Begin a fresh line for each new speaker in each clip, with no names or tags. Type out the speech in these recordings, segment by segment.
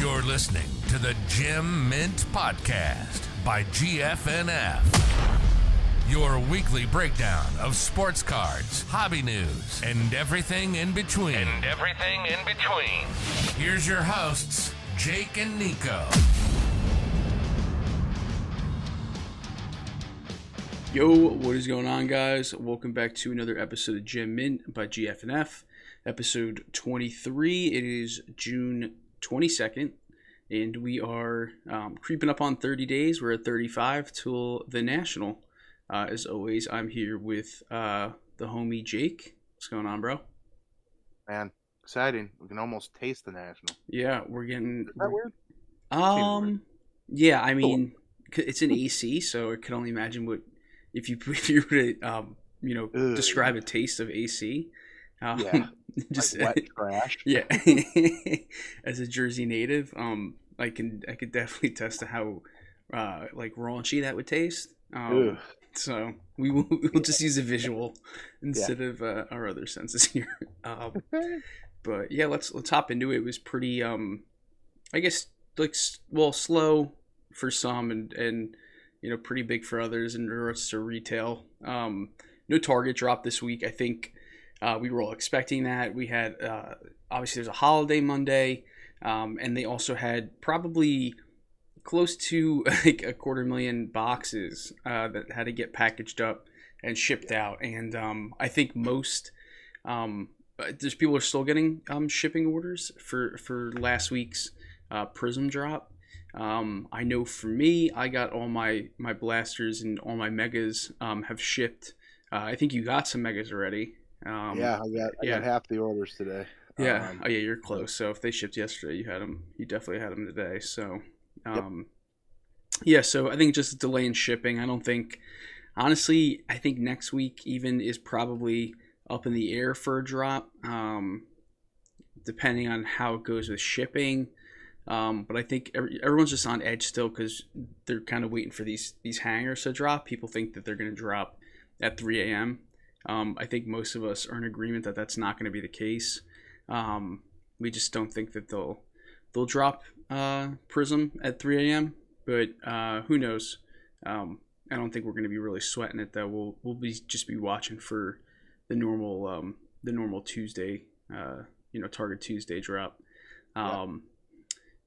You're listening to the Gem Mint Podcast by GFNF. Your weekly breakdown of sports cards, hobby news, and everything in between. Here's your hosts, Jake and Nico.
Yo, what is going on, guys? Welcome back to another episode of Gem Mint by GFNF, episode 23. It is June 22nd, and we are creeping up on 30 days. We're at 35 till the National. As always, I'm here with the homie Jake. What's going on, bro?
Man, exciting. We can almost taste the National.
Yeah, we're getting...
Is that weird?
Yeah, I mean, it's an AC, so I can only imagine what... If you were to, describe a taste of AC.
Yeah,
just
like wet trash.
Yeah, as a Jersey native, I could definitely test to how like raunchy that would taste. So we'll just use a visual instead of our other senses here. But yeah, let's hop into it. It was pretty, I guess, slow for some and pretty big for others in regards to retail. No Target drop this week. I think we were all expecting that. We had obviously there's a holiday Monday, and they also had probably close to like 250,000 boxes that had to get packaged up and shipped out. And I think most there's people are still getting shipping orders for last week's Prizm drop. I know for me, I got all my blasters and all my megas have shipped. I think you got some megas already.
I got half the orders today.
Yeah. You're close. So if they shipped yesterday, you definitely had them today. So, so I think just a delay in shipping. I don't think, honestly, I think next week even is probably up in the air for a drop, depending on how it goes with shipping. But I think everyone's just on edge still because they're kind of waiting for these hangers to drop. People think that they're going to drop at 3 a.m. I think most of us are in agreement that that's not going to be the case. We just don't think that they'll drop Prizm at 3 a.m. But who knows? I don't think we're going to be really sweating it though. We'll just be watching for the normal Tuesday, Target Tuesday drop.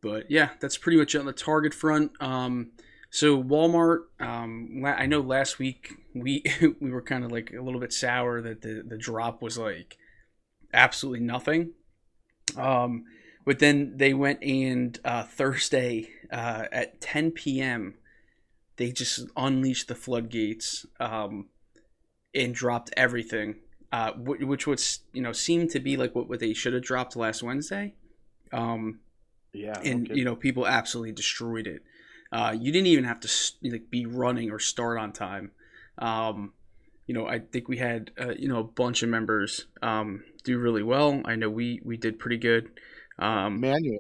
But yeah, that's pretty much it on the Target front. So Walmart, I know last week we were kind of like a little bit sour that the drop was like absolutely nothing. But then they went and Thursday at 10 p.m. they just unleashed the floodgates and dropped everything, which would seem to be like what they should have dropped last Wednesday. People absolutely destroyed it. You didn't even have to be running or start on time. I think we had a bunch of members do really well. I know we did pretty good. Manual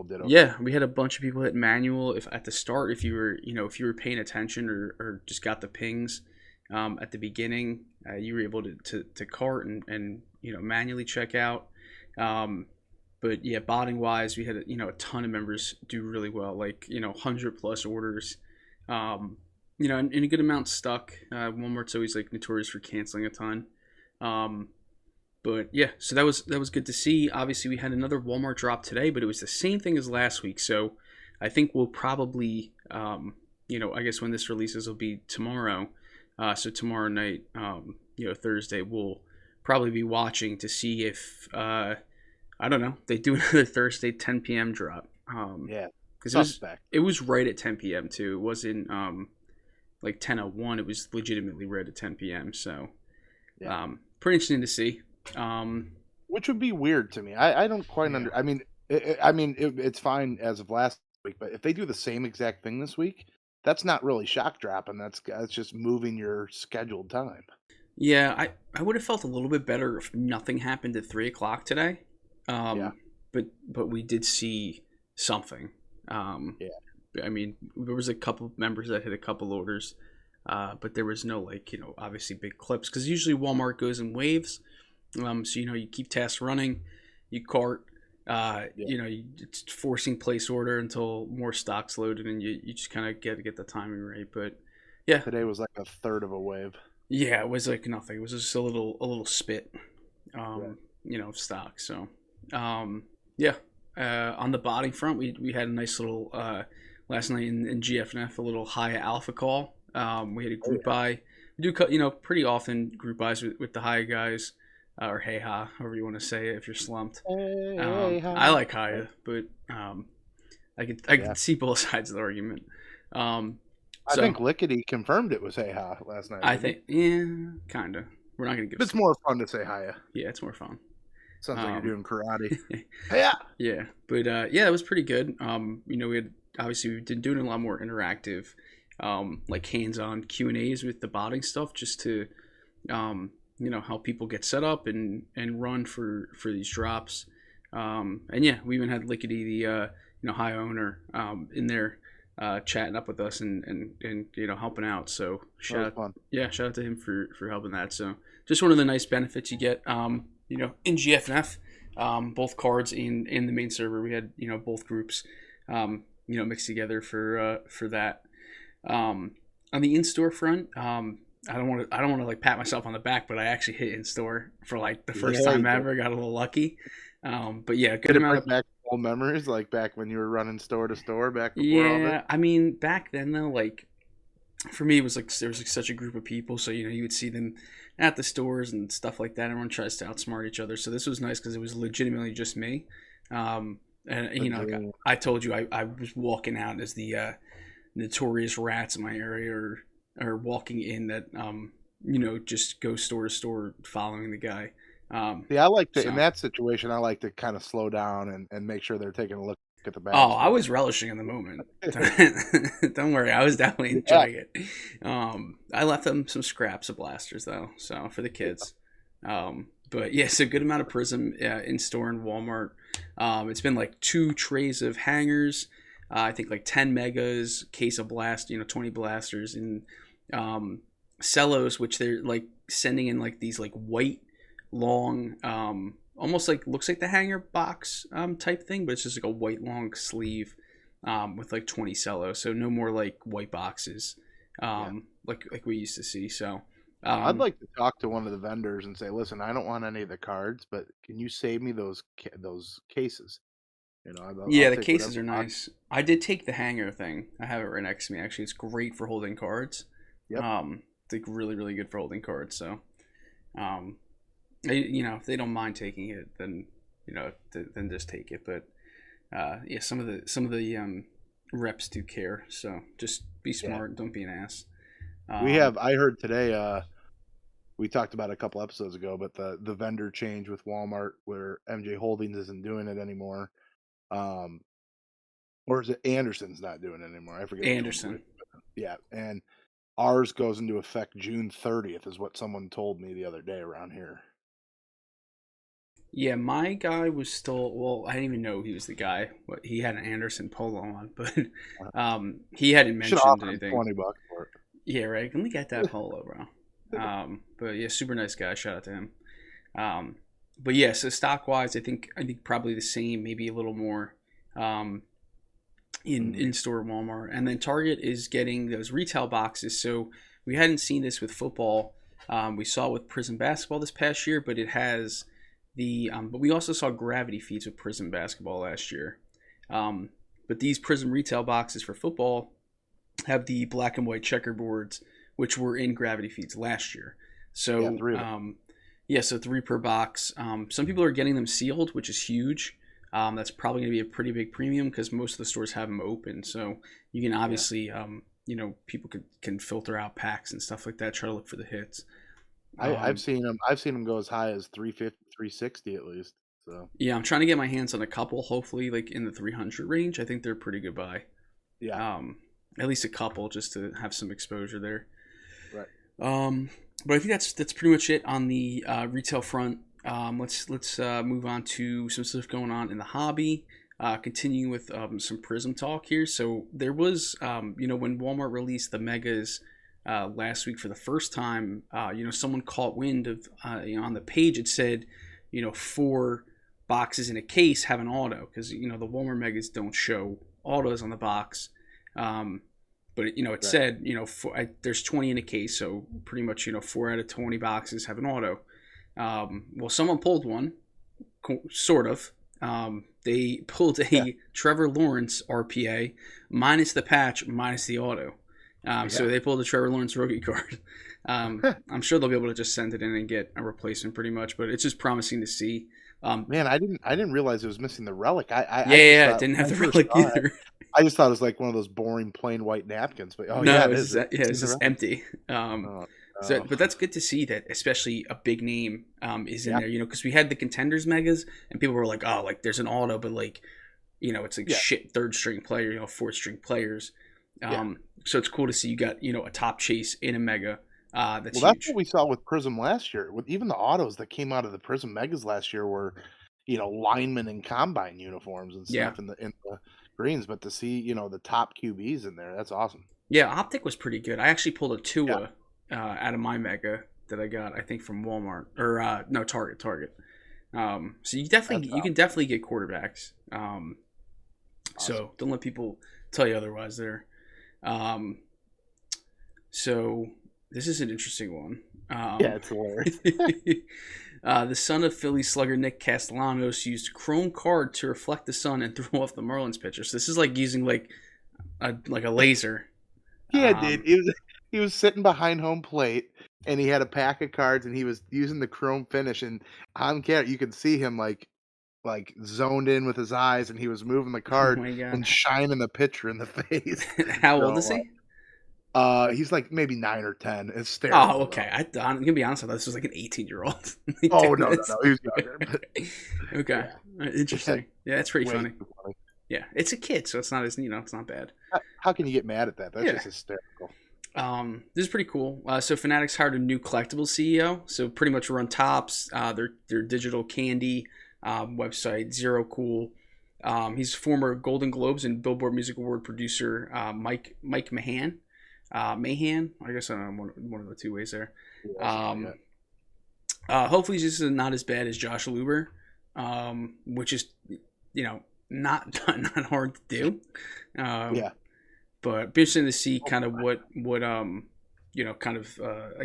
did okay. Yeah, we had a bunch of people hit manual at the start. If you were paying attention or just got the pings at the beginning, you were able to cart and manually check out. But yeah, botting wise, we had a ton of members do really well, 100 plus orders, and a good amount stuck. Walmart's always notorious for canceling a ton, but yeah, so that was good to see. Obviously, we had another Walmart drop today, but it was the same thing as last week. So I think we'll probably, I guess when this releases will be tomorrow. So tomorrow night, Thursday, we'll probably be watching to see if. I don't know. They do another Thursday 10 p.m. drop. Because it was right at 10 p.m. too. It wasn't 10:01. It was legitimately right at 10 p.m. So, pretty interesting to see.
Which would be weird to me. I don't quite I mean, it's fine as of last week, but if they do the same exact thing this week, that's not really shock dropping. That's just moving your scheduled time.
Yeah, I would have felt a little bit better if nothing happened at 3 o'clock today. But we did see something. I mean, there was a couple members that hit a couple orders, but there was no obviously big clips because usually Walmart goes in waves. So you keep tasks running, you cart, It's forcing place order until more stock's loaded, and you just kind of get the timing right. But yeah,
today was like a third of a wave.
Yeah, it was like nothing. It was just a little spit, of stock. So, yeah. On the body front, we had a nice little last night in GFNF, a little high alpha call. We had a group buy. We do pretty often group buys with the high guys, or hey ha, however you want to say it if you're slumped. I like high, but I could see both sides of the argument.
I think Lickety confirmed it was hey ha last night.
I think, yeah, kind of. We're not gonna give.
It's more fun to say hiya.
Yeah, it's more fun.
Sounds like you're doing karate. Hiya.
Yeah, but it was pretty good. We've been doing a lot more interactive, like hands-on Q&As with the botting stuff, just to, help people get set up and run for these drops. We even had Lickety, the high owner, in there. Chatting up with us and helping out. So shout out to him for helping that. So just one of the nice benefits you get, in GFNF, both cards in the main server. We had both groups, mixed together for that. On the in-store front, I don't want to like pat myself on the back, but I actually hit in-store for like the first time ever. Got a little lucky. But yeah, good amount of
old memories, like back when you were running store to store back before all that.
I mean, back then though, like for me, it was like there was like such a group of people, so you would see them at the stores and stuff like that. Everyone tries to outsmart each other, so this was nice because it was legitimately just me. I told you I was walking out as the notorious rats in my area, or walking in that just go store to store following the guy.
I like to, in that situation, I like to kind of slow down and make sure they're taking a look at the bags.
Oh, I was relishing in the moment. Don't worry, I was definitely enjoying it. I left them some scraps of blasters though, so for the kids. But yeah, so good amount of Prizm in store in Walmart. It's been like 2 trays of hangers, I think like 10 megas, case of blast, 20 blasters, and cellos, which they're like sending in like these like white, long, almost like looks like the hanger box type thing, but it's just like a white long sleeve with like 20 cellos, so no more like white boxes like we used to see. So
I'd like to talk to one of the vendors and say, listen, I don't want any of the cards, but can you save me those cases? I'll
the cases are nice. I did take the hanger thing. I have it right next to me. Actually, it's great for holding cards. Yep. It's like really, really good for holding cards. So if they don't mind taking it, then then just take it. But some of the reps do care, so just be smart. Don't be an ass.
I heard today, we talked about it a couple episodes ago, but the vendor change with Walmart where MJ Holdings isn't doing it anymore, or is it Anderson's not doing it anymore? I forget.
Anderson.
Yeah, and ours goes into effect June 30th, is what someone told me the other day around here.
Yeah, my guy was still. Well, I didn't even know he was the guy. But he had an Anderson polo on, but he hadn't mentioned anything.
$20 for it.
Yeah, right. Let me get that polo, bro. But yeah, super nice guy. Shout out to him. But yeah, so stock wise, I think probably the same, maybe a little more in store Walmart, and then Target is getting those retail boxes. So we hadn't seen this with football. We saw it with Prizm basketball this past year, but it has but we also saw gravity feeds with Prizm basketball last year. But these Prizm retail boxes for football have the black and white checkerboards, which were in gravity feeds last year. So so 3 per box. Some people are getting them sealed, which is huge. That's probably going to be a pretty big premium because most of the stores have them open. So you can obviously, people can filter out packs and stuff like that. Try to look for the hits.
I've seen them go as high as 350, 360 at least. So
yeah, I'm trying to get my hands on a couple. Hopefully, like in the 300 range. I think they're a pretty good buy.
Yeah.
At least a couple just to have some exposure there.
Right.
But I think that's pretty much it on the retail front. Let's move on to some stuff going on in the hobby. Continuing with some Prizm talk here. So there was, when Walmart released the megas last week for the first time, someone caught wind of, on the page it said, for boxes in a case have an auto, because the Walmart Megas don't show autos on the box. But it said there's 20 in a case, so pretty much 4 out of 20 boxes have an auto. Well, someone pulled one, sort of. They pulled a Trevor Lawrence RPA minus the patch minus the auto. So they pulled a Trevor Lawrence rookie card. I'm sure they'll be able to just send it in and get a replacement pretty much, but it's just promising to see.
Man, I didn't realize it was missing the relic. I
didn't have the relic either.
I just thought it was like one of those boring plain white napkins, but
it's just empty. But that's good to see that, especially a big name is in there. Because we had the Contenders Megas, and people were like, "Oh, like there's an auto," but like, it's like shit third string player, fourth string players. So it's cool to see you got a top chase in a Mega. That's
what we saw with Prizm last year. With even the autos that came out of the Prizm Megas last year were, linemen in combine uniforms and stuff in the greens. But to see the top QBs in there, that's awesome.
Yeah, Optic was pretty good. I actually pulled a Tua out of my Mega that I got, I think, from Walmart or Target. So you can definitely get quarterbacks. Awesome. So don't let people tell you otherwise there. So this is an interesting one.
It's hilarious.
The son of Philly slugger Nick Castellanos used chrome card to reflect the sun and throw off the Marlins pitcher. So this is like using like a laser.
Yeah, dude. He was sitting behind home plate, and he had a pack of cards, and he was using the chrome finish. And on camera, you could see him like zoned in with his eyes, and he was moving the card and shining the pitcher in the face.
How old is he?
He's like maybe 9 or 10. It's terrible.
Oh, okay. I'm gonna be honest. I thought this was like an 18-year-old.
Oh no, he was younger. But...
Okay, interesting. Yeah, it's pretty funny. Yeah, it's a kid, so it's not as it's not bad.
How can you get mad at that? That's just hysterical.
This is pretty cool. So Fanatics hired a new collectibles CEO. So pretty much run Tops, their digital candy website, Zero Cool. He's former Golden Globes and Billboard Music Award producer Mike Mahan. Mahan, I guess I don't know, one of the two ways there. Hopefully this is not as bad as Josh Luber, which is not hard to do. But be interesting to see kind of what I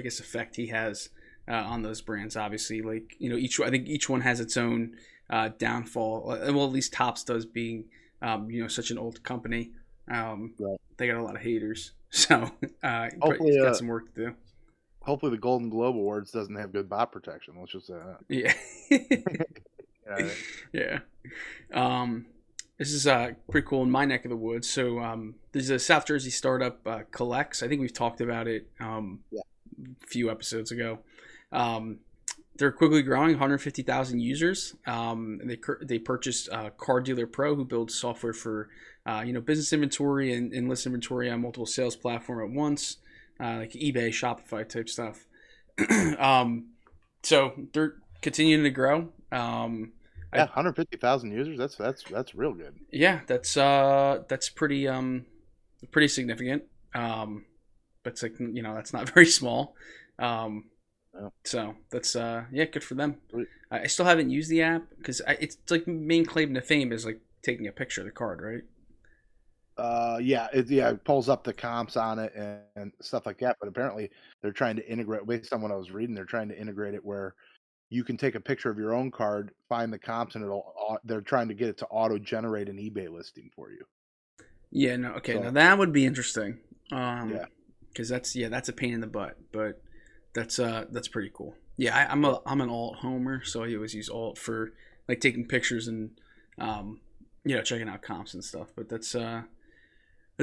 guess effect he has on those brands. Obviously, like I think each one has its own downfall. Well, at least Topps does, being such an old company. They got a lot of haters, so hopefully got some work to do.
Hopefully, the Golden Globe Awards doesn't have good bot protection. Let's just say that.
Yeah. This is pretty cool in my neck of the woods. So there's a South Jersey startup, Collects. I think we've talked about it a few episodes ago. They're quickly growing, 150,000 users. They purchased Car Dealer Pro, who builds software for business inventory and list inventory on multiple sales platform at once, like eBay, Shopify type stuff. So they're continuing to grow.
150,000 users. That's real good.
Yeah, that's pretty significant. But it's like that's not very small. So that's good for them. I still haven't used the app because it's like main claim to fame is like taking a picture of the card, right?
It pulls up the comps on it and stuff like that. But apparently they're trying to integrate, based on what I was reading, they're trying to integrate it where you can take a picture of your own card, find the comps, and they're trying to get it to auto-generate an eBay listing for you. Yeah,
no, okay, now that would be interesting. Because that's a pain in the butt, but that's pretty cool. Yeah, I'm an alt homer, so I always use alt for like taking pictures and checking out comps and stuff. But that's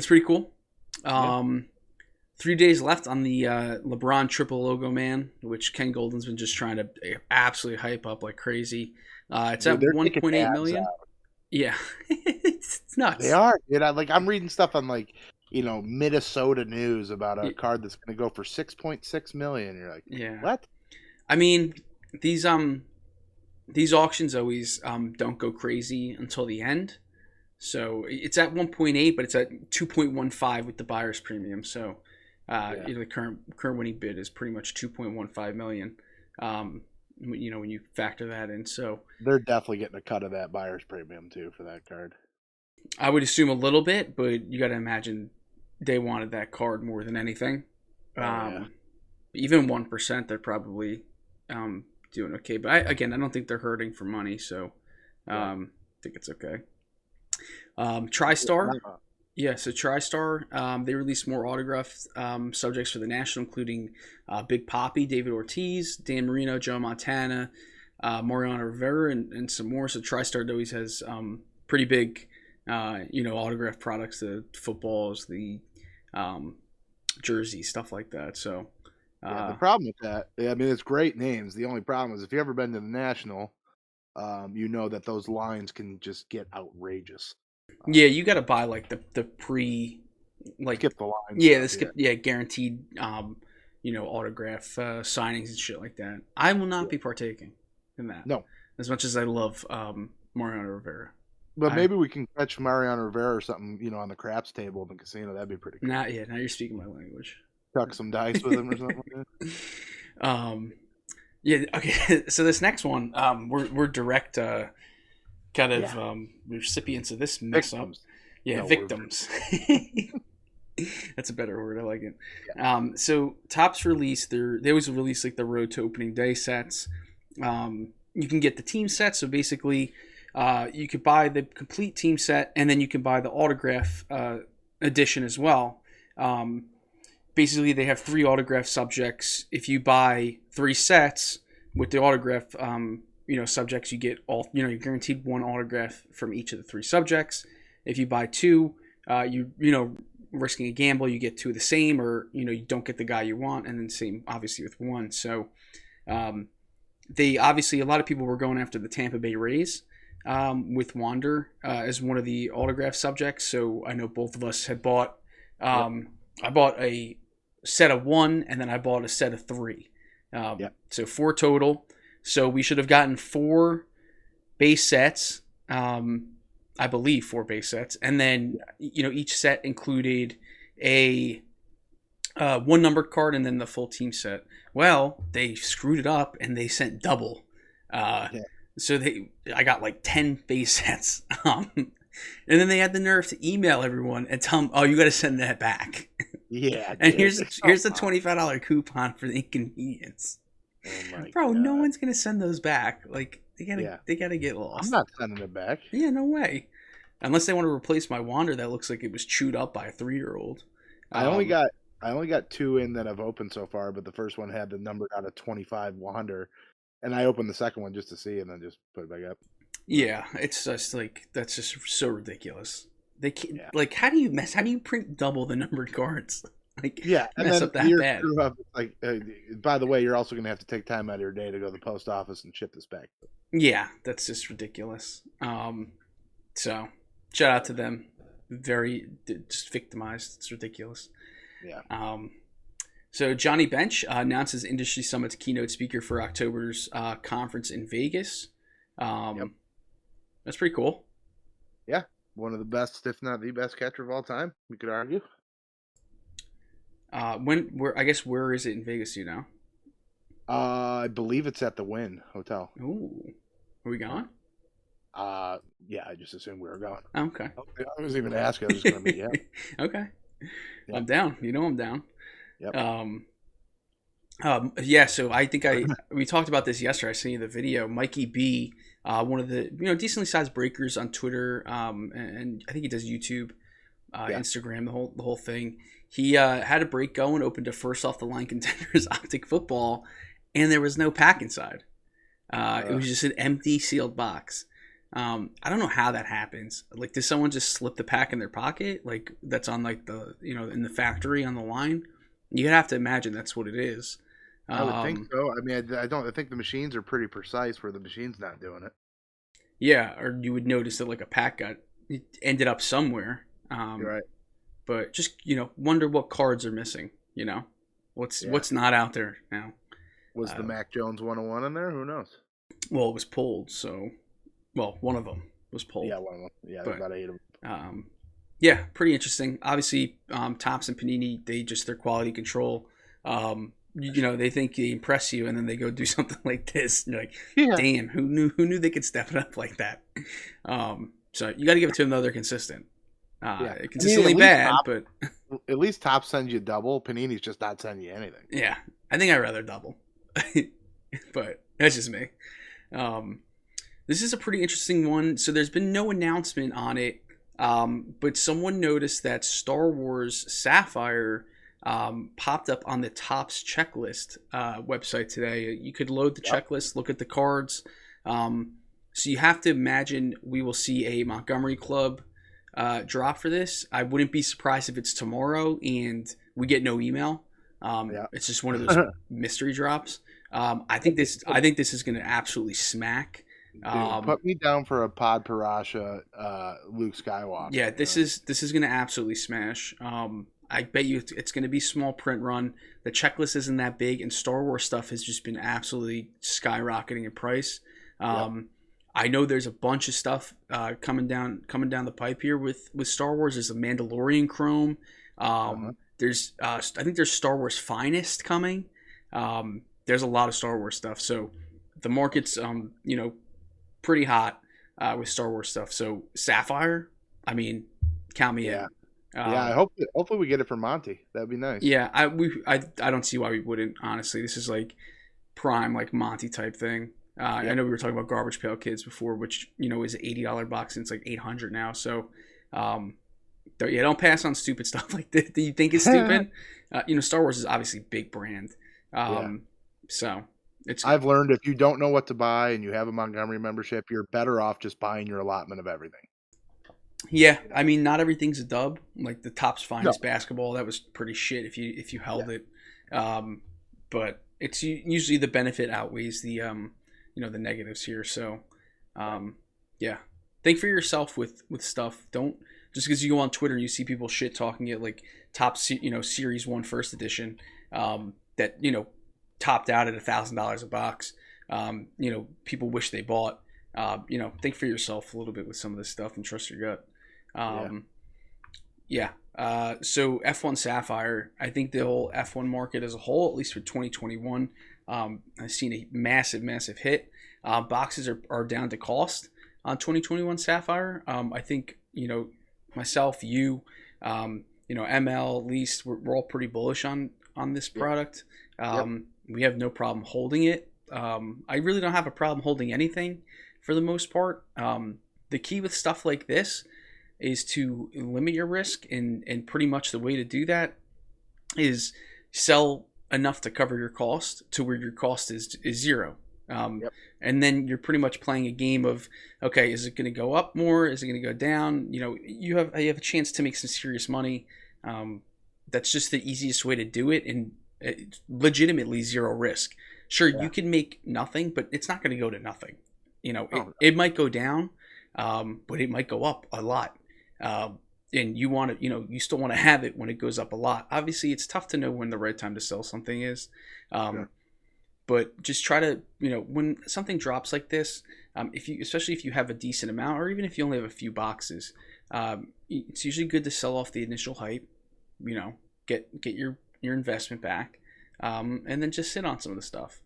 pretty cool. 3 days left on the LeBron triple logo man, which Ken Golden's been just trying to absolutely hype up like crazy. It's at 1.8 million. Yeah, it's nuts.
They are. I'm reading stuff on Minnesota News about a card that's going to go for 6.6 million. You're like, what?
I mean, these auctions always don't go crazy until the end. So it's at 1.8, but it's at 2.15 with the buyer's premium. So. The current winning bid is pretty much 2.15 million. when you factor that in. So
they're definitely getting a cut of that buyer's premium too for that card.
I would assume a little bit, but you got to imagine they wanted that card more than anything. Even 1%, they're probably doing okay. But I don't think they're hurting for money, so I think it's okay. Tristar. Yeah, so Tristar, they released more autographed subjects for the National, including Big Papi, David Ortiz, Dan Marino, Joe Montana, Mariano Rivera, and some more. So Tristar always has pretty big, autographed products, the footballs, the jerseys, stuff like that. So
the problem with that, I mean, it's great names. The only problem is if you've ever been to the National, you know that those lines can just get outrageous.
Yeah, you got to buy like the pre, like
skip the lines.
Yeah, guaranteed, autograph signings and shit like that. I will not be partaking in that.
No,
as much as I love Mariano Rivera.
But maybe we can catch Mariano Rivera or something, on the craps table in the casino. That'd be pretty cool.
Now you're speaking my language.
Chuck some dice with him or something like that.
Yeah. Okay. So this nenext one, we're direct. Recipients of this mess up. Yeah, victims. That's a better word. I like it. Yeah. So Topps released they always release like the road to opening day sets. You can get the team set. So basically, you could buy the complete team set, and then you can buy the autograph edition as well. Basically, they have 3 autograph subjects. If you buy 3 sets with the autograph subjects, you get all, you're guaranteed 1 autograph from each of the 3 subjects. If you buy 2, risking a gamble, you get 2 of the same, or, you don't get the guy you want, and then same, obviously, with 1. So, a lot of people were going after the Tampa Bay Rays with Wander as one of the autograph subjects. So I know both of us had bought, I bought a set of 1, and then I bought a set of 3. So 4 total. So we should have gotten 4 base sets, I believe 4 base sets. And then, each set included a 1 numbered card and then the full team set. Well, they screwed it up and they sent double. So I got like 10 base sets. And then they had the nerve to email everyone and tell them, oh, you got to send that back. Yeah. And here's a $25 coupon for the inconvenience.
Oh my
Bro,
God.
no one's gonna send those back. Like they gotta get lost.
I'm not sending it back.
Yeah, no way. Unless they want to replace my Wander that looks like it was chewed up by a 3-year-old.
I only got 2 in that I've opened so far, but the first one had the number out of 25 100, and I opened the second one just to see, and then just put it back up.
Yeah, it's just like that's just so ridiculous. They can't, like, how do you print double the numbered cards? Like,
and
mess
then
up that bad.
Like, by the way, you're also going to have to take time out of your day to go to the post office and ship this back.
Yeah, that's just ridiculous. So shout out to them. Very just victimized. It's ridiculous.
Yeah.
So Johnny Bench announces Industry Summit's keynote speaker for October's conference in Vegas. That's pretty cool.
Yeah, one of the best, if not the best catcher of all time, we could argue.
Where is it in Vegas,
I believe it's at the Wynn Hotel.
Ooh. Are we going?
Yeah, I just assumed we were going.
Okay.
I was even asking. I was just going to be,
Okay.
Yeah.
I'm down. I'm down.
Yep.
So I think we talked about this yesterday. I sent you the video. Mikey B, one of the decently sized breakers on Twitter, and I think he does YouTube, Instagram, the whole thing. He had a break going, opened a first off the line Contenders Optic Football, and there was no pack inside. It was just an empty sealed box. I don't know how that happens. Like, does someone just slip the pack in their pocket? Like, that's on like the in the factory on the line. You'd have to imagine that's what it is.
I would think so. I mean, I think the machines are pretty precise where the machine's not doing it.
Yeah, or you would notice that like a pack ended up somewhere.
You're right.
But just, wonder what cards are missing, What's not out there now.
Was the Mac Jones 101 in there? Who knows?
Well, it was pulled, so... Well, one of them was pulled.
Yeah, one of them. Yeah, there's about 8 of them.
Pretty interesting. Obviously, Topps and Panini, their quality control, they think they impress you, and then they go do something like this. And you're like,
Yeah.
damn, who knew they could step it up like that? So you got to give it to another consistent. Consistently bad, but
at least Top sends you double. Panini's just not sending you anything.
Yeah, I think I'd rather double, but that's just me. This is a pretty interesting one. So there's been no announcement on it, but someone noticed that Star Wars Sapphire popped up on the Topps checklist website today. You could load the checklist, look at the cards. So you have to imagine we will see a Montgomery Club drop for this. I wouldn't be surprised if it's tomorrow and we get no email. It's just one of those mystery drops. I think this is going to absolutely smack.
Dude, put me down for a Pod Parasha Luke Skywalker.
Yeah, this is going to absolutely smash. I bet you it's going to be small print run. The checklist isn't that big, and Star Wars stuff has just been absolutely skyrocketing in price. I know there's a bunch of stuff coming down the pipe here with Star Wars. There's a Mandalorian Chrome. There's I think there's Star Wars Finest coming. There's a lot of Star Wars stuff. So the market's pretty hot with Star Wars stuff. So Sapphire, I mean, count me in.
I hopefully we get it from Monty. That'd be nice.
Yeah, I don't see why we wouldn't. Honestly, this is like prime like Monty type thing. I know we were talking about Garbage Pail Kids before, which is an $80 box and it's like $800 now. So don't pass on stupid stuff like this. Do you think it's stupid? Star Wars is obviously a big brand. So I've
learned if you don't know what to buy and you have a Montgomery membership, you're better off just buying your allotment of everything.
Yeah, I mean, not everything's a dub. Like the Topps Finest basketball, that was pretty shit if you held it. But it's usually the benefit outweighs the the negatives here. So think for yourself with stuff. Don't just because you go on Twitter and you see people shit talking it like Topps Series 1 first edition that topped out at $1,000 a box. People wish they bought. Think for yourself a little bit with some of this stuff and trust your gut. So F1 Sapphire, I think the whole F1 market as a whole, at least for 2021, I've seen a massive hit. Boxes are down to cost on 2021 Sapphire. I think, myself, ML, at least, we're all pretty bullish on this product. We have no problem holding it. I really don't have a problem holding anything for the most part. The key with stuff like this is to limit your risk, and pretty much the way to do that is sell enough to cover your cost to where your cost is zero. And then you're pretty much playing a game of, okay, is it going to go up more? Is it going to go down? You have a chance to make some serious money. That's just the easiest way to do it, and legitimately zero risk. Sure, you can make nothing, but it's not going to go to nothing. It might go down, but it might go up a lot. And you want to, you still want to have it when it goes up a lot. Obviously, it's tough to know when the right time to sell something is. But just try to, when something drops like this, especially if you have a decent amount, or even if you only have a few boxes, it's usually good to sell off the initial hype. Get your investment back, and then just sit on some of the stuff,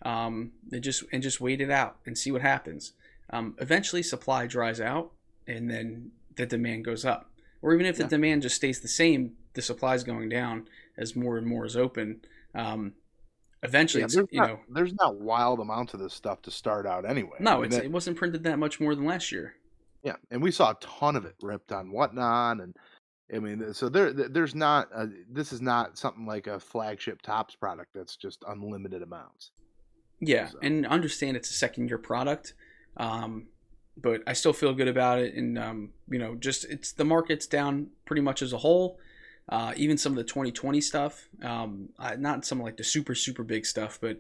and just wait it out and see what happens. Eventually, supply dries out, and then the demand goes up. Or even if the demand just stays the same, the supply is going down as more and more is open. Eventually,
there's not wild amounts of this stuff to start out anyway.
No, it wasn't printed that much more than last year.
Yeah, and we saw a ton of it ripped on Whatnot, and I mean, so there's not. This is not something like a flagship Topps product that's just unlimited amounts.
Yeah, and understand it's a 2nd-year product, but I still feel good about it, and it's the market's down pretty much as a whole. Even some of the 2020 stuff, not some of like the super big stuff, but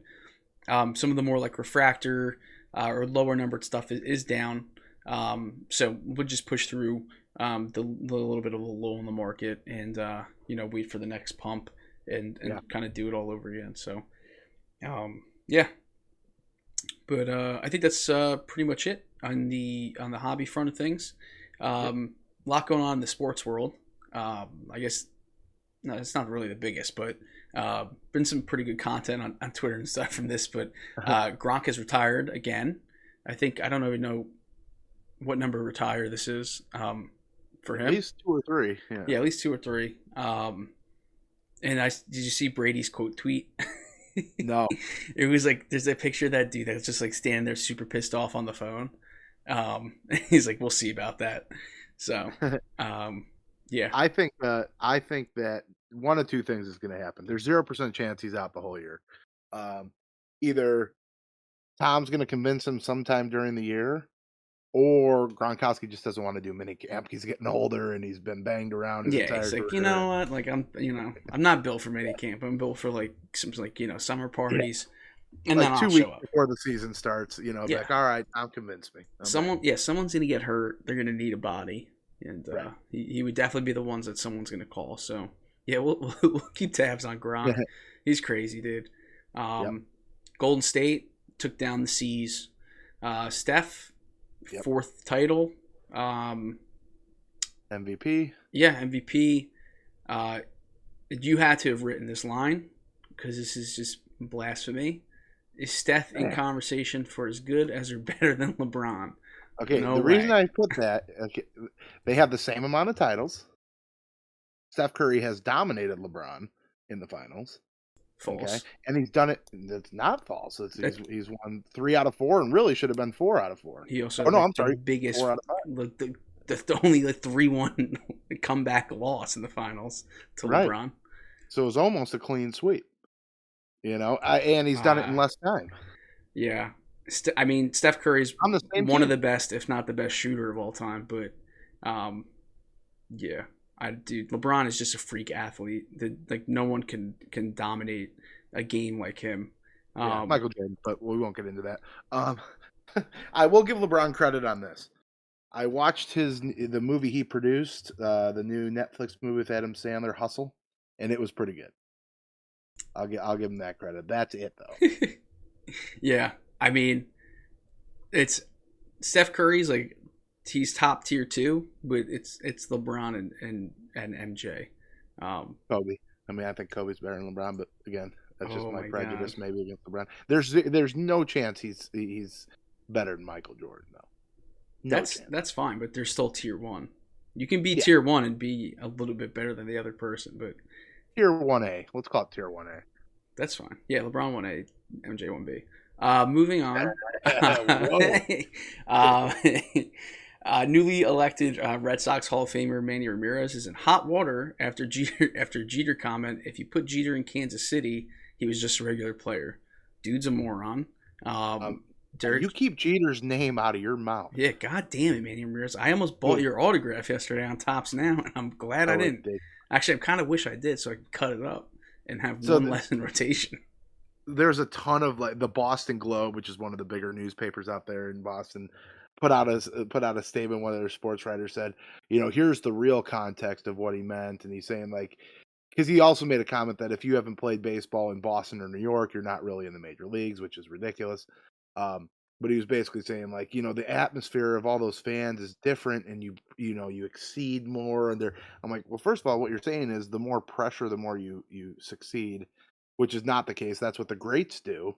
some of the more like refractor or lower numbered stuff is down. So we'll just push through the little bit of a lull in the market and wait for the next pump and kind of do it all over again. So but I think that's pretty much it on the hobby front of things. A lot going on in the sports world. I guess no, it's not really the biggest, but been some pretty good content on Twitter and stuff from this. But Gronk has retired again. I don't even know what number retire this is for him.
At least 2 or 3.
Yeah, at least 2 or 3. And did you see Brady's quote tweet?
No.
It was like, there's a picture of that dude that's just like standing there super pissed off on the phone. He's like, we'll see about that. So, yeah.
I think that one of 2 things is going to happen. There's 0% chance he's out the whole year. Either Tom's going to convince him sometime during the year, or Gronkowski just doesn't want to do minicamp. He's getting older and he's been banged around his entire
he's like,
career.
you know what? Like I'm not built for minicamp. I'm built for like some summer parties.
Yeah.
And
like
then
2
I'll
weeks
show up.
before the season starts, like, all right, Tom convinced me.
Someone's gonna get hurt. They're gonna need a body, and he would definitely be the ones that someone's gonna call. So yeah, we'll keep tabs on Gronk. He's crazy, dude. Golden State took down the C's. Steph, 4th title.
MVP.
Yeah, MVP. You had to have written this line because this is just blasphemy. Is Steph in conversation for as good as or better than LeBron?
Okay, the reason I put that, they have the same amount of titles. Steph Curry has dominated LeBron in the finals.
False. Okay?
And he's done it. That's not false. He's won 3 out of 4 and really should have been 4 out of 4.
He also biggest
4 out of 5.
The only 3-1 comeback loss in the finals to LeBron.
So it was almost a clean sweep. And he's done it in less time.
Yeah. Steph Curry's one of the best, if not the best shooter of all time. But, LeBron is just a freak athlete. No one can dominate a game like him.
Michael Jordan, but we won't get into that. I will give LeBron credit on this. I watched the movie he produced, the new Netflix movie with Adam Sandler, Hustle, and it was pretty good. I'll give him that credit. That's it, though.
Yeah, it's Steph Curry's he's top tier 2, but it's LeBron and MJ.
Kobe. I think Kobe's better than LeBron, but again, that's just my prejudice maybe against LeBron. There's no chance he's better than Michael Jordan, though.
That's fine, but they're still tier 1. You can be tier 1 and be a little bit better than the other person, but
tier 1A. Let's call it tier 1A.
That's fine. Yeah, LeBron 1A, MJ 1B. Moving on. Newly elected Red Sox Hall of Famer Manny Ramirez is in hot water after Jeter comment, if you put Jeter in Kansas City, he was just a regular player. Dude's a moron.
You keep Jeter's name out of your mouth.
Yeah, god damn it, Manny Ramirez. I almost bought your autograph yesterday on Topps Now, and I'm glad I didn't. Actually, I kind of wish I did so I could cut it up and have one less in rotation.
There's a ton of the Boston Globe, which is one of the bigger newspapers out there in Boston, put out a statement. One of their sports writers said, here's the real context of what he meant, and he's saying because he also made a comment that if you haven't played baseball in Boston or New York, you're not really in the major leagues, which is ridiculous. But he was basically saying the atmosphere of all those fans is different, and you exceed more. And I'm like, well, first of all, what you're saying is the more pressure, the more you succeed, which is not the case. That's what the greats do.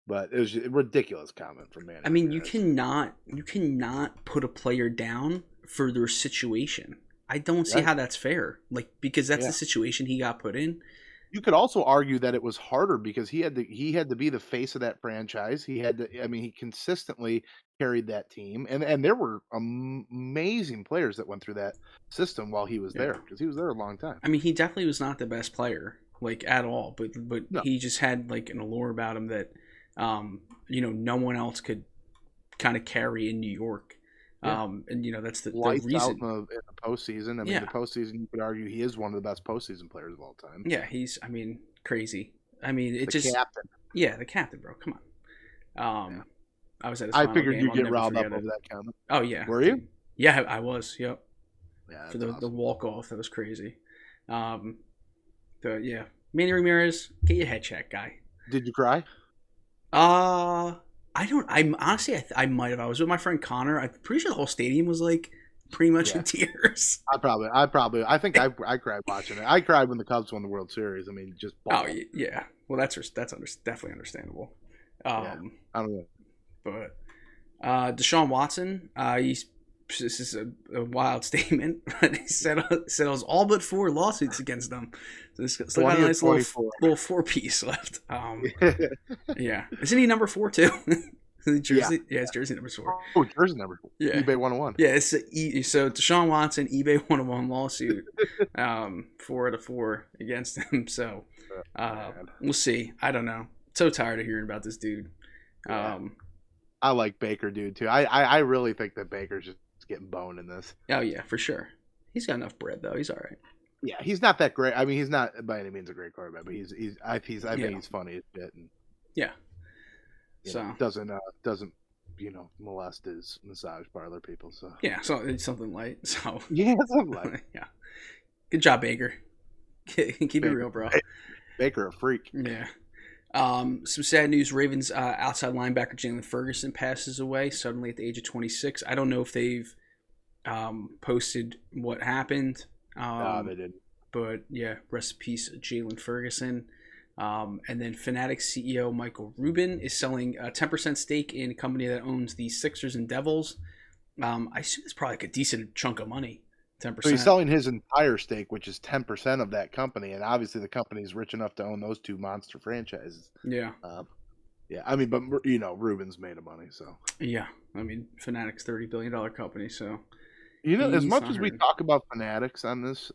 But it was a ridiculous comment from Manny.
You cannot put a player down for their situation. I don't see how that's fair. Because that's the situation he got put in.
You could also argue that it was harder because he had to be the face of that franchise. He consistently carried that team, and there were amazing players that went through that system while he was there, because he was there a long time.
He definitely was not the best player, at all, but no. He just had an allure about him that no one else could kind of carry in New York. That's the reason.
In the postseason. The postseason, you could argue he is one of the best postseason players of all time.
Yeah, he's, crazy.
Captain.
Yeah, the captain, bro. Come on. I was at his
I
final
figured
game.
you'd get riled up over that comment.
Oh, yeah.
Were you?
Yeah, I was. Yep.
Yeah,
for the walk-off. That was crazy. Manny Ramirez, get your head checked, guy.
Did you cry?
I don't. I'm honestly. I might have. I was with my friend Connor. I'm pretty sure the whole stadium was pretty much in tears.
I think I cried watching it. I cried when the Cubs won the World Series. I mean, just
ball. Oh yeah. Well, that's definitely understandable.
I don't know.
But Deshaun Watson, this is a wild statement, but he settles all but 4 lawsuits against them. So it's got a nice little 4-piece left. Yeah. Isn't he number 4 too? Jersey? Yeah, it's jersey number 4.
Oh, jersey number 4. Yeah. eBay 101.
Yeah, it's so Deshaun Watson, eBay 101 lawsuit, 4 out of 4 against him. So we'll see. I don't know. So tired of hearing about this dude.
I like Baker, dude, too. I really think that Baker's just getting boned in this.
Oh, yeah, for sure. He's got enough bread, though. He's all right.
Yeah, he's not that great. I mean, he's not by any means a great quarterback, but I think he's funny as shit. And, doesn't molest his massage parlor people. So
yeah, so it's something light. So
yeah, something light.
Yeah, good job, Baker. Keep it real, bro.
Baker, a freak.
Yeah. Some sad news. Ravens outside linebacker Jalen Ferguson passes away suddenly at the age of 26. I don't know if they've posted what happened.
No, they didn't.
But yeah, rest in peace, Jalen Ferguson. And then Fanatics CEO Michael Rubin is selling a 10% stake in a company that owns the Sixers and Devils. I assume it's probably like a decent chunk of money. 10%.
So he's selling his entire stake, which is 10% of that company, and obviously the company's rich enough to own those 2 monster franchises.
Yeah.
Yeah. I mean, but Rubin's made of money, so.
Yeah. I mean, Fanatics $30 billion company, so.
As much as we talk about Fanatics on this,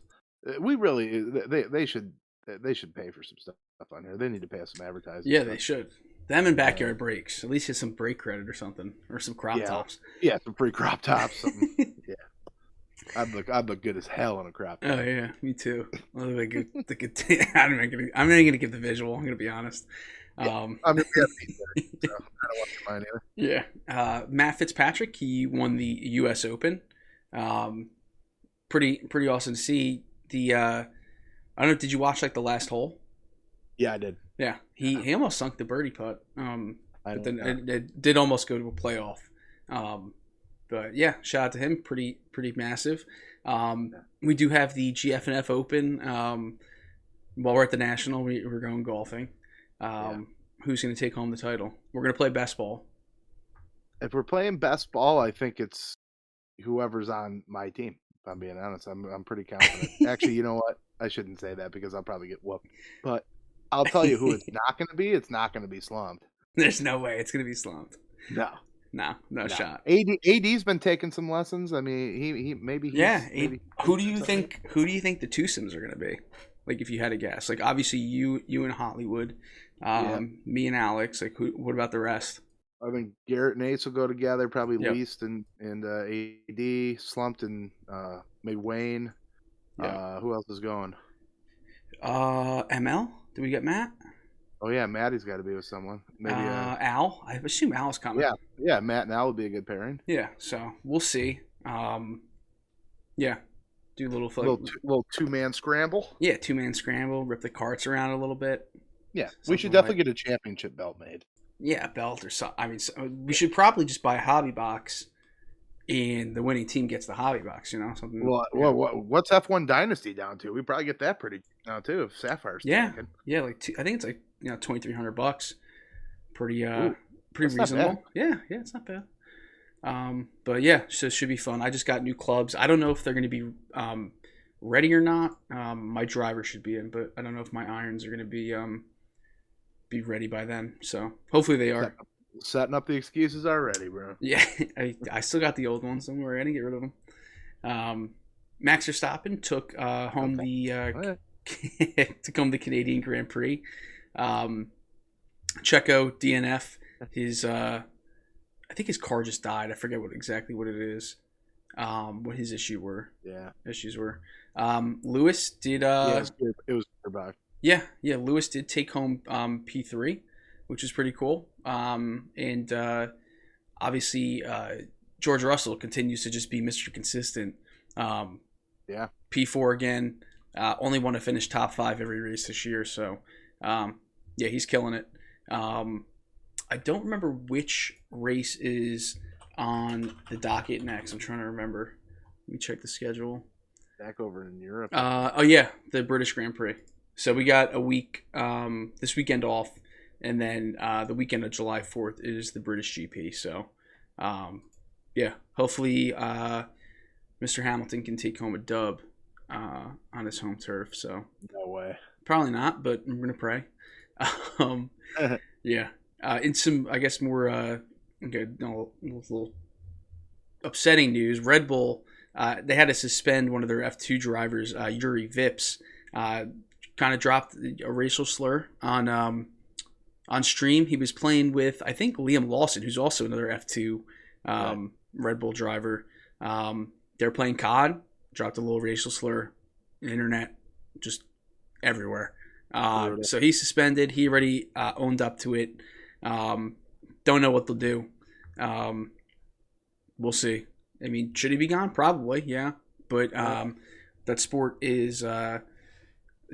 we really they should pay for some stuff on here. They need to pay us some advertising.
Yeah, they should. Them and backyard breaks. At least get some break credit or something, or some crop tops.
Yeah, some free crop tops. Yeah. I'd look good as hell on a crop top.
Oh yeah, me too. I'm not gonna give the visual. I'm gonna be honest.
I mean, I don't want to mind either.
Yeah, Matt Fitzpatrick, he won the U.S. Open. Pretty awesome to see. I don't know. Did you watch like the last hole?
Yeah, I did.
Yeah, he almost sunk the birdie putt. But then it did almost go to a playoff. But yeah, shout out to him. Pretty massive. We do have the GFNF Open. While we're at the National, we're going golfing. Who's going to take home the title? We're going to play best ball.
If we're playing best ball, I think it's whoever's on my team. If I'm being honest, I'm pretty confident. Actually, you know what? I shouldn't say that because I'll probably get whooped. But I'll tell you who it's not going to be. It's not going to be slumped.
There's no way it's going to be slumped. No shot.
AD's been taking some lessons. I mean,
who do you think the twosomes are going to be? Like, if you had to guess, like obviously you and Hollywood, me and Alex. Like, what about the rest?
I think Garrett and Ace will go together. Probably Least and AD, slumped, and maybe Wayne. Yeah. Who else is going?
ML. Did we get Matt?
Oh yeah, Maddie's got to be with someone. Maybe
Al. I assume Al's coming.
Yeah. Matt and Al would be a good pairing.
Yeah. So we'll see. Yeah. Do a little
2-man scramble.
Yeah, 2-man scramble. Rip the carts around a little bit.
Yeah, we should definitely get a championship belt made.
Yeah, a belt or something. I mean, we should probably just buy a hobby box, and the winning team gets the hobby box. You know, something.
Well, what's F1 Dynasty down to? We probably get that pretty now too. If Sapphire's tanking.
Yeah, I think it's like $2,300. Pretty reasonable. Yeah, it's not bad. But yeah, so it should be fun. I just got new clubs. I don't know if they're going to be ready or not. My driver should be in, but I don't know if my irons are going to be ready by then. So hopefully they are.
Setting up the excuses already, bro.
Yeah, I still got the old ones somewhere. I didn't get rid of them. Max Verstappen took home the Canadian Grand Prix. Checo DNF. I think his car just died. I forget exactly what it is. What his issues were. Lewis did.
It was back.
Yeah. Lewis did take home P3, which is pretty cool. And obviously George Russell continues to just be Mr. Consistent. P4 again. Only want to finish top 5 every race this year. So he's killing it. I don't remember which race is on the docket next. I'm trying to remember. Let me check the schedule.
Back over in Europe.
Oh yeah, the British Grand Prix. So we got a week, this weekend off, and then the weekend of July 4th is the British GP. So, yeah, hopefully Mr. Hamilton can take home a dub on his home turf. So
No way.
probably not, but I'm gonna pray. Yeah. In some, I guess, more little upsetting news, Red Bull, they had to suspend one of their F2 drivers, Yuri Vips. Kind of dropped a racial slur on stream. He was playing with, I think, Liam Lawson, who's also another F2 Red Bull driver. They're playing COD, dropped a little racial slur. Internet, just everywhere. So he's suspended. He already owned up to it. Don't know what they'll do. We'll see. I mean, should he be gone? Probably, yeah. But that sport is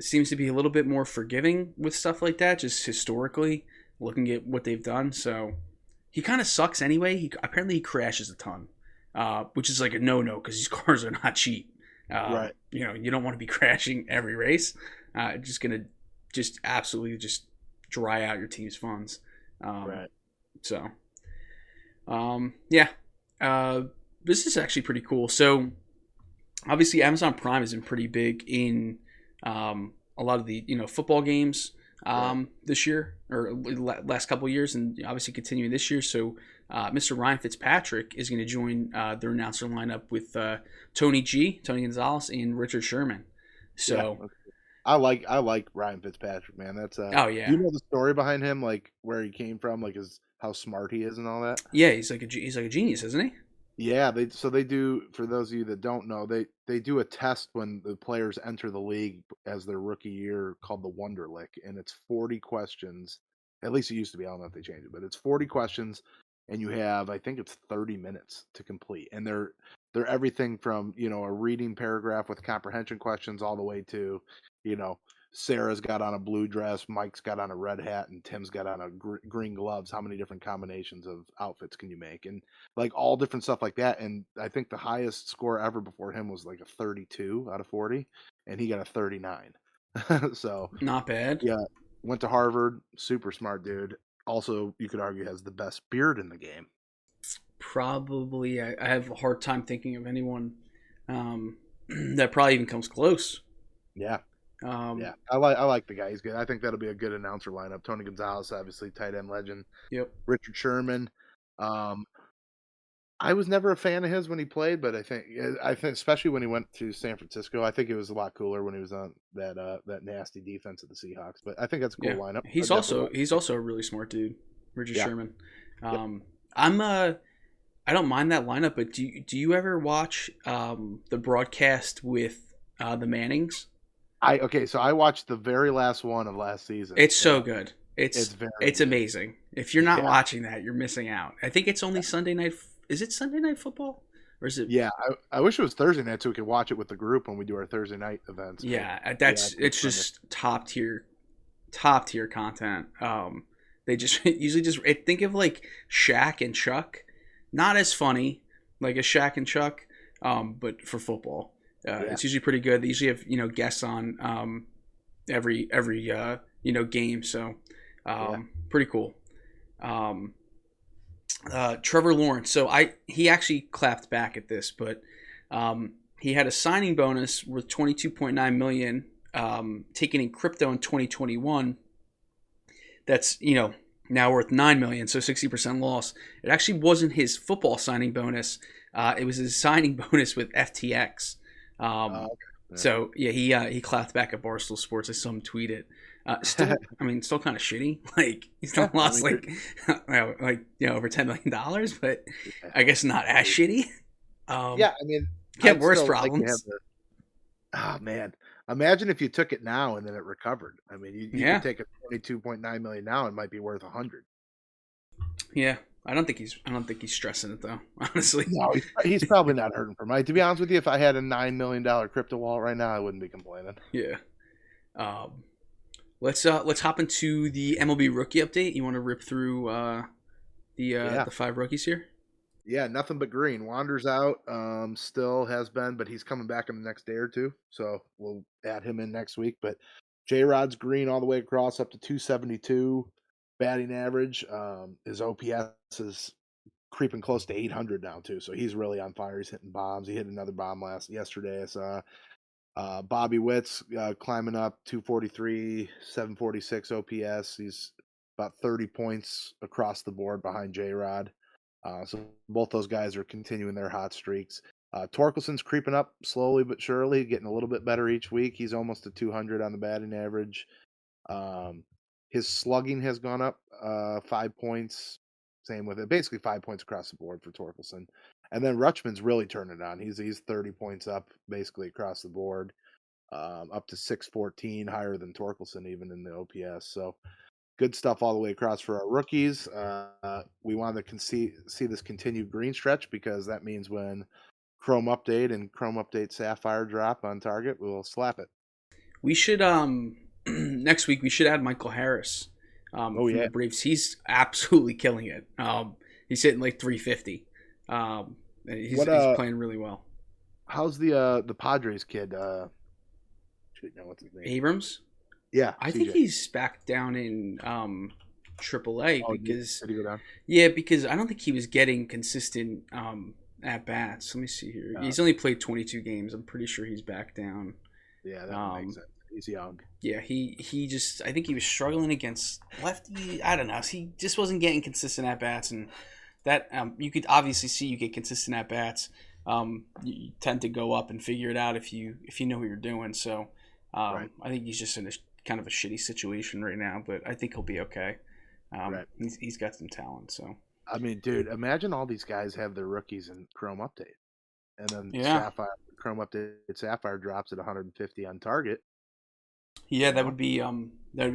seems to be a little bit more forgiving with stuff like that, just historically, looking at what they've done. So he kind of sucks anyway. Apparently he crashes a ton, which is like a no-no because these cars are not cheap.
Right.
You know, you don't want to be crashing every race. Just going to absolutely dry out your team's funds.
Right.
So, yeah. This is actually pretty cool. So, obviously, Amazon Prime has been pretty big in a lot of the football games this year or last couple of years, and obviously continuing this year. So, Mr. Ryan Fitzpatrick is going to join their announcer lineup with Tony Gonzalez, and Richard Sherman. So. Yeah.
I like Ryan Fitzpatrick, man. That's
oh yeah.
You know the story behind him, like where he came from, like how smart he is and all that.
Yeah, he's like a genius, isn't he?
Yeah, they do. For those of you that don't know, they do a test when the players enter the league as their rookie year called the Wonderlic, and it's 40 questions. At least it used to be. I don't know if they changed it, but it's 40 questions, and you have, I think it's 30 minutes to complete, and they're everything from a reading paragraph with comprehension questions all the way to Sarah's got on a blue dress, Mike's got on a red hat, and Tim's got on a green gloves. How many different combinations of outfits can you make? And like all different stuff like that. And I think the highest score ever before him was like a 32 out of 40, and he got a 39. So
not bad.
Yeah, went to Harvard, super smart dude. Also, you could argue has the best beard in the game.
Probably, I have a hard time thinking of anyone that probably even comes close.
Yeah. Yeah, I like the guy. He's good. I think that'll be a good announcer lineup. Tony Gonzalez, obviously, tight end legend.
Yep.
Richard Sherman. I was never a fan of his when he played, but I think especially when he went to San Francisco, I think it was a lot cooler when he was on that nasty defense of the Seahawks. But I think that's a cool lineup.
He's also a really smart dude, Richard Sherman. I don't mind that lineup, but do you ever watch the broadcast with the Mannings?
So I watched the very last one of last season.
It's so good. It's amazing. If you're not watching that, you're missing out. I think it's only Sunday night. Is it Sunday night football? Or is it?
Yeah, I wish it was Thursday night so we could watch it with the group when we do our Thursday night events.
Yeah, it's just top tier content. They just usually think of like Shaq and Chuck, not as funny like a Shaq and Chuck, but for football. It's usually pretty good. They usually have guests on every game, so pretty cool. Trevor Lawrence. So he actually clapped back at this, but he had a signing bonus worth $22.9 million taken in crypto in 2021. That's now worth $9 million, so 60% loss. It actually wasn't his football signing bonus. It was his signing bonus with FTX. So he clapped back at Barstool Sports. I saw him tweet it. Still kind of shitty. Like he's still lost over $10 million, but I guess not as shitty. Worse problems.
Oh man, imagine if you took it now and then it recovered. I mean, you could take a $22.9 million now and it might be worth $100.
Yeah. I don't think he's stressing it though. Honestly,
no, he's probably not hurting for money. To be honest with you, if I had a $9 million crypto wallet right now, I wouldn't be complaining.
Yeah. Let's hop into the MLB Rookie update. You want to rip through the 5 rookies here?
Yeah, nothing but green. Wander's out, still has been, but he's coming back in the next day or two, so we'll add him in next week. But J-Rod's green all the way across up to 272 batting average. His OPS is creeping close to 800 now too, so he's really on fire. He's hitting bombs. He hit another bomb yesterday. I saw Bobby Witt's climbing up 243, 746 OPS. He's about 30 points across the board behind J-Rod. So both those guys are continuing their hot streaks. Torkelson's creeping up slowly but surely, getting a little bit better each week. He's almost at 200 on the batting average. His slugging has gone up 5 points. Same with it. Basically 5 points across the board for Torkelson. And then Rutschman's really turning on. He's 30 points up basically across the board, up to 614, higher than Torkelson even in the OPS. So good stuff all the way across for our rookies. We want to see this continued green stretch because that means when Chrome Update and Chrome Update Sapphire drop on target, we'll slap it.
We should next week we should add Michael Harris from the Braves. He's absolutely killing it. He's hitting like 350. And he's playing really well.
How's the Padres kid? What's his name?
Abrams?
Yeah,
I think he's back down in AAA because
did he go down?
Yeah, because I don't think he was getting consistent at bats. Let me see here. He's only played 22 games. I'm pretty sure he's back down.
Yeah, that makes sense. He's young.
Yeah, he just I think he was struggling against lefty. I don't know. He just wasn't getting consistent at bats, and that you could obviously see you get consistent at bats. You tend to go up and figure it out if you know what you're doing. So
right.
I think he's just in a kind of a shitty situation right now, but I think he'll be okay.
Right.
He's got some talent. So
I mean, dude, imagine all these guys have their rookies in Chrome Update, and then Chrome Update Sapphire drops at 150 on target.
Yeah, that would be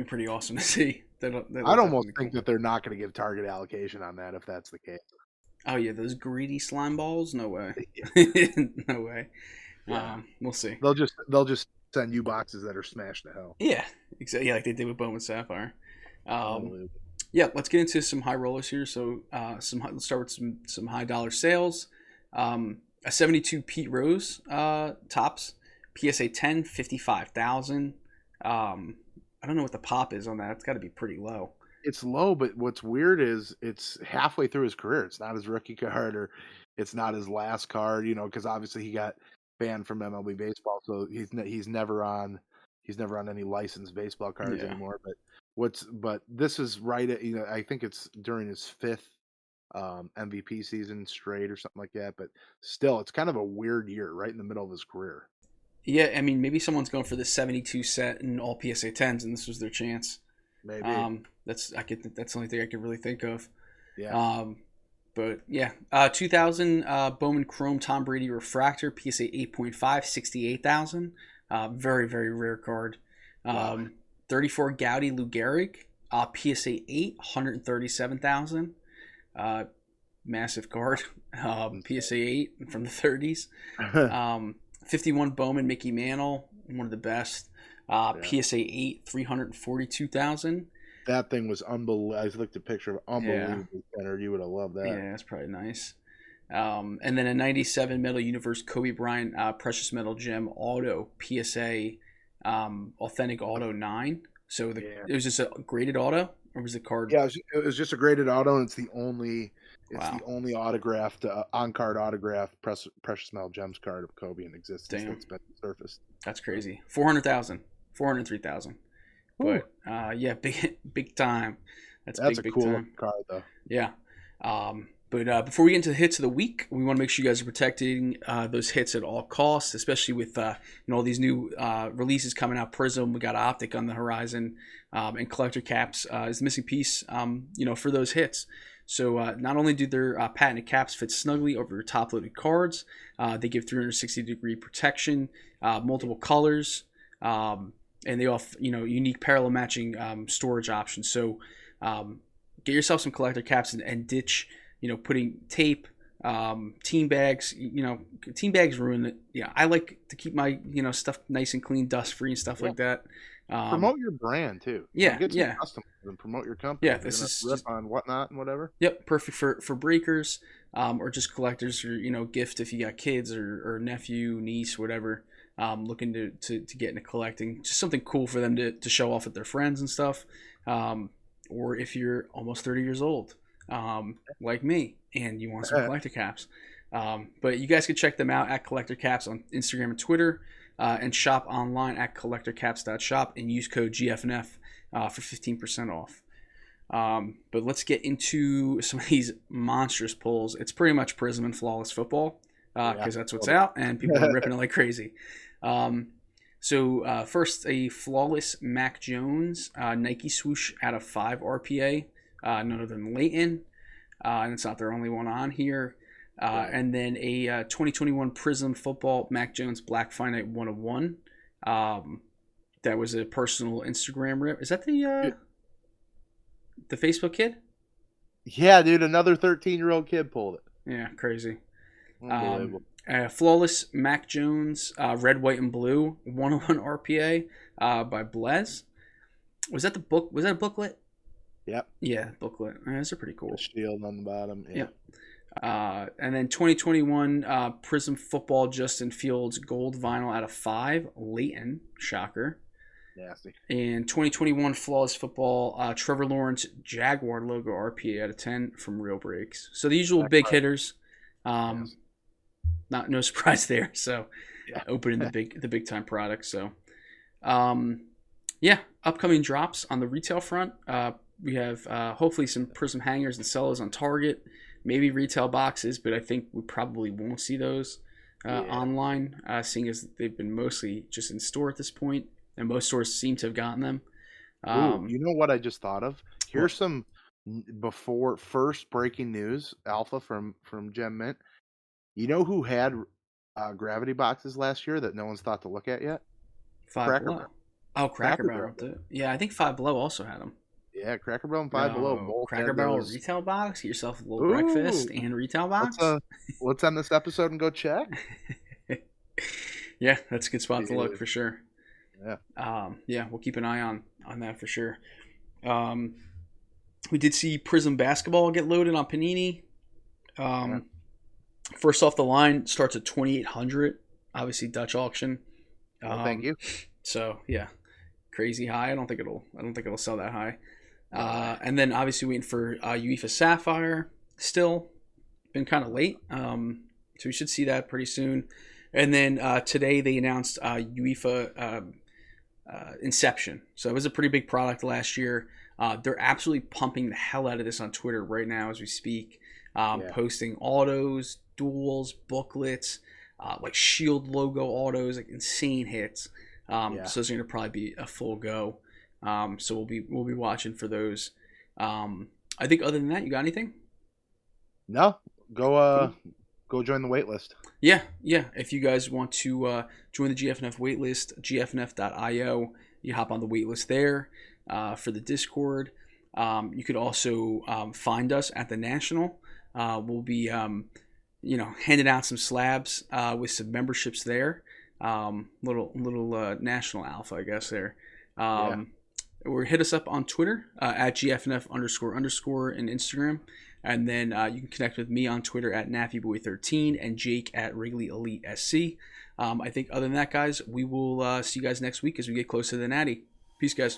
pretty awesome to see.
I'd almost think that they're not going to give target allocation on that if that's the case.
Oh yeah, those greedy slime balls? No way. No way. Yeah. We'll see.
They'll just send you boxes that are smashed to hell.
Yeah, exactly. Yeah, like they did with Bowman Sapphire. Yeah, let's get into some high rollers here. So let's start with some high dollar sales. A 72 Pete Rose tops, PSA 10, 55,000. I don't know what the pop is on that. It's got to be pretty low.
It's low, but what's weird is it's halfway through his career. It's not his rookie card or it's not his last card, because obviously he got banned from MLB baseball, so he's never on any licensed baseball cards anymore. But this is right at I think it's during his 5th MVP season straight or something like that. But still, it's kind of a weird year, right in the middle of his career.
Yeah, I mean, maybe someone's going for the 72 set and all PSA 10s, and this was their chance.
Maybe.
That's the only thing I could really think of.
Yeah.
But yeah, 2000 Bowman Chrome Tom Brady Refractor PSA 8.5, 68,000. Very very rare card. 34 Gowdy Lou Gehrig PSA 8, 137,000. Massive card. PSA 8 from the 30s. 51 Bowman Mickey Mantle, one of the best. PSA 8, 342,000.
That thing was unbelievable. I looked at a picture of unbelievable center. You would have loved that.
Yeah, that's probably nice. And then a 97 Metal Universe Kobe Bryant Precious Metal Gem Auto PSA Authentic Auto 9. So it was just a graded auto, or was the card?
Yeah, it was just a graded auto, and it's the only autographed on-card autographed Precious Metal Gems card of Kobe in existence that's been surfaced.
That's crazy. 400,000, 403,000. But yeah, big time. That's a
cool
time.
Card though.
Yeah. But before we get into the hits of the week, we want to make sure you guys are protecting those hits at all costs, especially with all these new releases coming out. Prizm, we got Optic on the horizon, and Collector Caps is the missing piece, for those hits. So not only do their patented caps fit snugly over your top-loaded cards, they give 360-degree protection, multiple colors, and they offer unique parallel matching storage options. So get yourself some collector caps and ditch putting tape, Team bags, team bags ruin it. Yeah, I like to keep my stuff nice and clean, dust free and stuff like that.
Promote your brand too. Get some customers and promote your company.
Yeah, this is
rip on whatnot and whatever.
Yep, perfect for breakers, or just collectors, or gift if you got kids or nephew, niece, whatever. Looking to get into collecting, just something cool for them to show off with their friends and stuff. Or if you're almost 30 years old, like me, and you want some collector caps. But you guys can check them out at Collector Caps on Instagram and Twitter, and shop online at collectorcaps.shop and use code GFNF for 15% off. But let's get into some of these monstrous pulls. It's pretty much Prizm and Flawless Football, because that's what's out, and people are ripping it like crazy. So first, a Flawless Mac Jones Nike swoosh out of 5 RPA, none other than Leighton, and it's not their only one on here. And then a 2021 Prizm Football Mac Jones Black Finite 101. That was a personal Instagram rip. Is that the Facebook kid?
Yeah, dude, another 13-year-old kid pulled it.
Yeah, crazy. Flawless Mac Jones Red, White, and Blue 101 RPA by Blez. Was that the book? Was that a booklet?
Yep.
Yeah, booklet. Those are pretty cool.
The shield on the bottom. Yeah.
And then 2021 Prizm Football Justin Fields Gold Vinyl out of 5 Leighton. Shocker.
Nasty. And
2021 Flawless Football Trevor Lawrence Jaguar logo RPA out of 10 from Real Breaks. So the usual big hitters. Yes. No surprise there. So opening the big time product. So upcoming drops on the retail front. We have hopefully some Prizm hangers and sellers on Target. Maybe retail boxes, but I think we probably won't see those online, seeing as they've been mostly just in store at this point, and most stores seem to have gotten them.
You know what I just thought of? Here's some before first breaking news alpha from Gem Mint. You know who had gravity boxes last year that no one's thought to look at yet?
Five Below. Oh, Cracker Barrel did. Yeah, I think Five Below also had them.
Yeah, Cracker Barrel and Five Below both.
Cracker Barrel retail box. Get yourself a little breakfast and retail box.
Let's end this episode and go check.
Yeah, that's a good spot to look for sure.
Yeah.
We'll keep an eye on that for sure. We did see Prizm basketball get loaded on Panini. First off the line starts at 2,800. Obviously Dutch auction.
Thank you.
So yeah, crazy high. I don't think it'll sell that high. And then obviously waiting for UEFA Sapphire. Still been kind of late. So we should see that pretty soon. And then today they announced UEFA Inception. So it was a pretty big product last year. They're absolutely pumping the hell out of this on Twitter right now as we speak. Posting autos, duels, booklets, like Shield logo autos, like insane hits. So those are going to probably be a full go. So we'll be watching for those. I think other than that, you got anything?
No. Go join the wait list.
Yeah. If you guys want to join the GFNF wait list, gfnf.io, you hop on the wait list there for the Discord. You could also find us at the National. We'll be handing out some slabs with some memberships there. Little national alpha, I guess there. Or hit us up on Twitter at GFNF __ and Instagram. And then you can connect with me on Twitter at NaffyBoy13 and Jake at Wrigley Elite SC. I think other than that, guys, we will see you guys next week as we get closer to the Natty. Peace, guys.